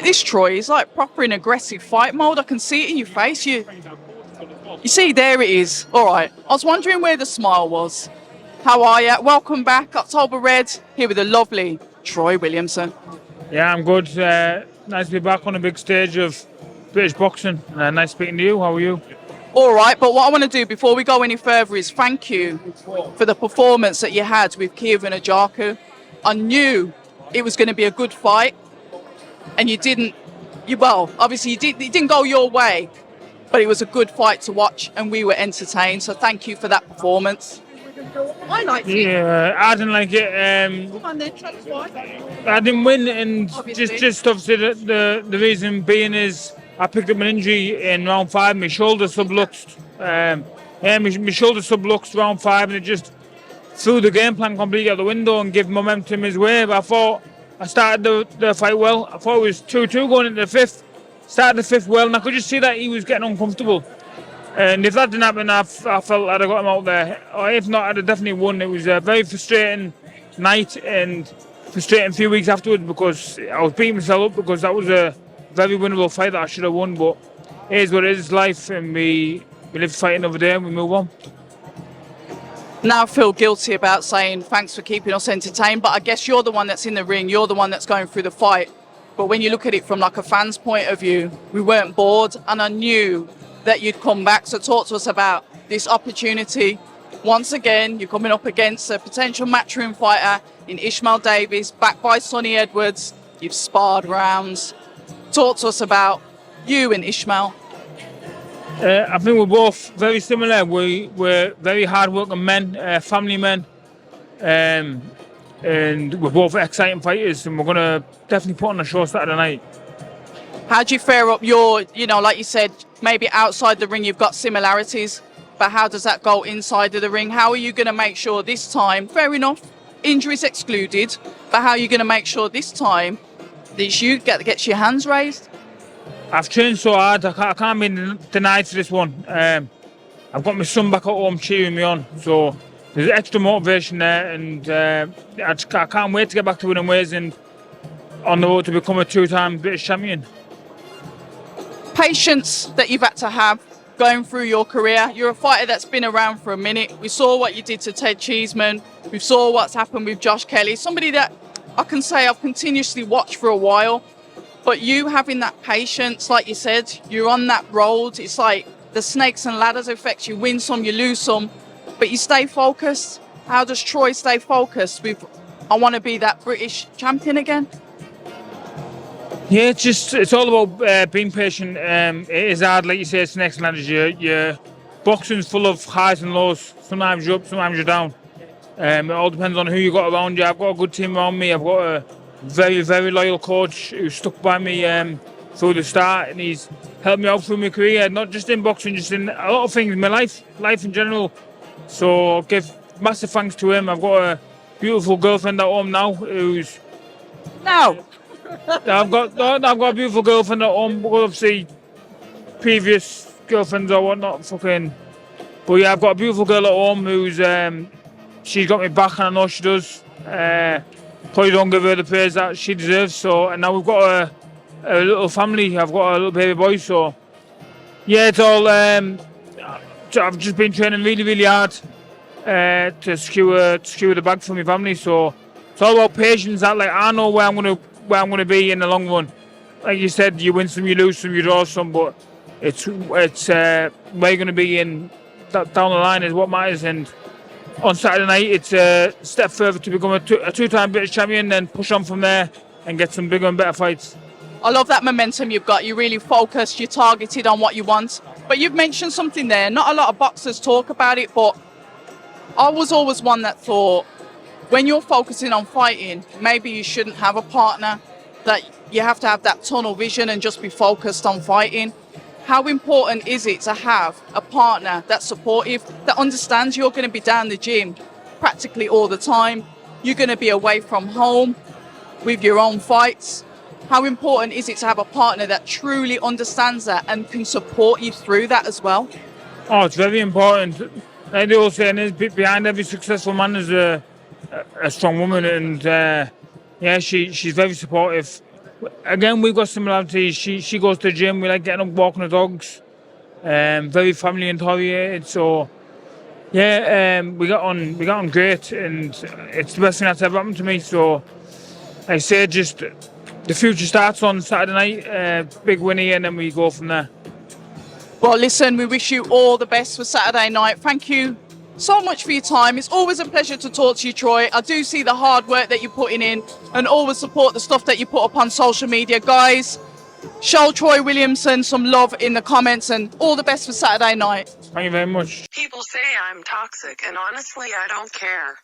this, Troy. It's like proper in aggressive fight mode. I can see it in your face. You see, there it is. All right. I was wondering where the smile was. How are you? Welcome back, October Red, here with the lovely Troy Williamson. Yeah, I'm good. Nice to be back on the big stage of British boxing. Nice speaking to you. How are you? All right, but what I want to do before we go any further is thank you for the performance that you had with Caoimhin Agyarko. I knew it was going to be a good fight, and you didn't. Obviously it didn't go your way, but it was a good fight to watch, and we were entertained. So thank you for that performance. I liked it. Yeah, I didn't like it. I didn't win, and just obviously the reason being is I picked up an injury in round 5. My shoulder subluxed. My shoulder subluxed round 5, and it just threw the game plan completely out the window and gave momentum his way. But I thought I started the fight well. I thought it was 2-2 going into the 5th. Started the 5th well, and I could just see that he was getting uncomfortable. And if that didn't happen, I felt I'd have got him out there. Or if not, I'd have definitely won. It was a very frustrating night and frustrating few weeks afterwards because I was beating myself up because that was a very winnable fight that I should have won. But it is what it is, it's life, and we live to fight another day and we move on. Now I feel guilty about saying thanks for keeping us entertained, but I guess you're the one that's in the ring, you're the one that's going through the fight. But when you look at it from like a fan's point of view, we weren't bored, and I knew that you'd come back. So talk to us about this opportunity. Once again, you're coming up against a potential matchroom fighter in Ishmael Davies, backed by Sonny Edwards. You've sparred rounds. Talk to us about you and Ishmael. I think we're both very similar. We're very hard-working men, family men, and we're both exciting fighters, and we're going to definitely put on a show Saturday night. How do you fare up your, like you said, maybe outside the ring you've got similarities, but how does that go inside of the ring? How are you going to make sure this time, fair enough, injuries excluded, but how are you going to make sure this time that you gets your hands raised? I've trained so hard, I can't be denied for this one. I've got my son back at home cheering me on, so there's extra motivation there, and I can't wait to get back to winning ways and on the road to become a 2-time British champion. Patience that you've had to have going through your career. You're a fighter that's been around for a minute. We saw what you did to Ted Cheeseman. We saw what's happened with Josh Kelly. Somebody that I can say I've continuously watched for a while. But you having that patience, like you said, you're on that road. It's like the snakes and ladders effect. You win some, you lose some, but you stay focused. How does Troy stay focused with, I want to be that British champion again? Yeah, it's all about being patient. It is hard, like you say, it's next ladders. Your boxing's full of highs and lows. Sometimes you're up, sometimes you're down. It all depends on who you got around you. I've got a good team around me. I've got a very, very loyal coach who stuck by me through the start, and he's helped me out through my career, not just in boxing, just in a lot of things in my life in general. So give massive thanks to him. I've got a beautiful girlfriend at home now who's... Now? I've got a beautiful girlfriend at home, obviously previous girlfriends or whatnot, but yeah, I've got a beautiful girl at home who's she's got me back, and I know she does. Probably don't give her the praise that she deserves. So, and now we've got a little family. I've got a little baby boy. So yeah, it's all. I've just been training really, really hard to secure the bag for my family. So it's all about patience. That I know where I'm gonna be in the long run. Like you said, you win some, you lose some, you draw some, but it's where you're gonna be in that down the line is what matters. And on Saturday night, it's a step further to become a 2-time British champion, then push on from there and get some bigger and better fights. I love that momentum you've got. You're really focused, you're targeted on what you want. But you've mentioned something there. Not a lot of boxers talk about it, but I was always one that thought when you're focusing on fighting, maybe you shouldn't have a partner, that you have to have that tunnel vision and just be focused on fighting. How important is it to have a partner that's supportive, that understands you're going to be down the gym practically all the time, you're going to be away from home with your own fights? How important is it to have a partner that truly understands that and can support you through that as well? Oh, it's very important. Like they all say, behind every successful man is a strong woman, and yeah, she's very supportive. again, we've got similarities. She goes to the gym. We like getting up, walking the dogs. Very family oriented. So yeah, we got on great, and it's the best thing that's ever happened to me. So I say, just the future starts on Saturday night. Big win here, and then we go from there. Well, listen, we wish you all the best for Saturday night. Thank you so much for your time. It's always a pleasure to talk to you, Troy. I do see the hard work that you're putting in and always support the stuff that you put up on social media. Guys, show Troy Williamson some love in the comments, and all the best for Saturday night. Thank you very much. People say I'm toxic, and honestly, I don't care.